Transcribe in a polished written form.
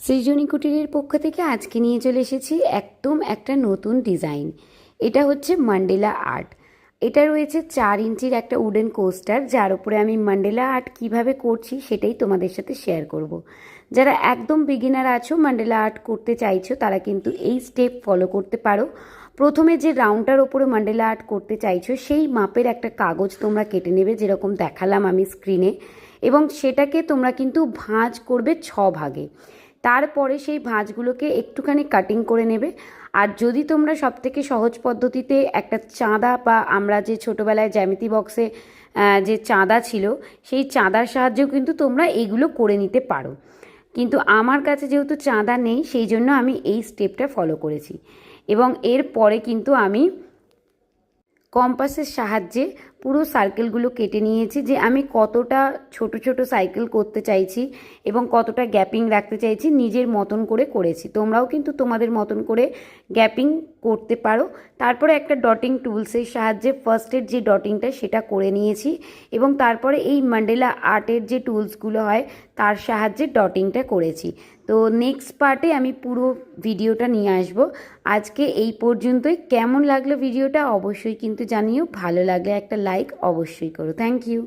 সৃজনী কুটিরের পক্ষ থেকে আজকে নিয়ে চলে এসেছি একদম একটা নতুন ডিজাইন। এটা হচ্ছে মান্ডেলা আর্ট। এটা রয়েছে 4 ইঞ্চির একটা উডেন কোস্টার, যার উপরে আমি মান্ডেলা আর্ট কিভাবে করছি সেটাই তোমাদের সাথে শেয়ার করব। যারা একদম বিগিনার আছো, মান্ডেলা আর্ট করতে চাইছো, তারা কিন্তু এই স্টেপ ফলো করতে পারো। প্রথমে যে রাউন্ডটার ওপরে মান্ডেলা আর্ট করতে চাইছো সেই মাপের একটা কাগজ তোমরা কেটে নেবে, যেরকম দেখালাম আমি স্ক্রিনে, এবং সেটাকে তোমরা কিন্তু ভাঁজ করবে 6 ভাগে। তারপরে সেই ভাঁজগুলোকে একটুখানি কাটিং করে নেবে। আর যদি তোমরা সবথেকে সহজ পদ্ধতিতে একটা চাঁদা, বা আমরা যে ছোটোবেলায় জ্যামিতি বক্সে যে চাঁদা ছিল, সেই চাঁদার সাহায্যেও কিন্তু তোমরা এইগুলো করে নিতে পারো। কিন্তু আমার কাছে যেহেতু চাঁদা নেই, সেই জন্য আমি এই স্টেপটা ফলো করেছি। এবং এরপরে কিন্তু আমি কম্পাসের সাহায্যে পুরো সার্কেলগুলো কেটে নিয়েছি, যে আমি কতটা ছোট ছোট সাইকেল করতে চাইছি এবং কতটা গ্যাপিং রাখতে চাইছি নিজের মতন করে করেছি। তোমরাও কিন্তু তোমাদের মতন করে গ্যাপিং করতে পারো। তারপরে একটা ডটিং টুলসের সাহায্যে ফার্স্টের যে ডটিংটা সেটা করে নিয়েছি, এবং তারপরে এই মান্ডেলা আর্টের যে টুলসগুলো হয় তার সাহায্যে ডটিংটা করেছি। তো নেক্সট পার্টে আমি পুরো ভিডিওটা নিয়ে আসব। আজকে এই পর্যন্তই। কেমন লাগলো ভিডিওটা অবশ্যই কিন্তু জানিও। ভালো লাগলে একটা লাইক অবশ্যই করো। Thank you.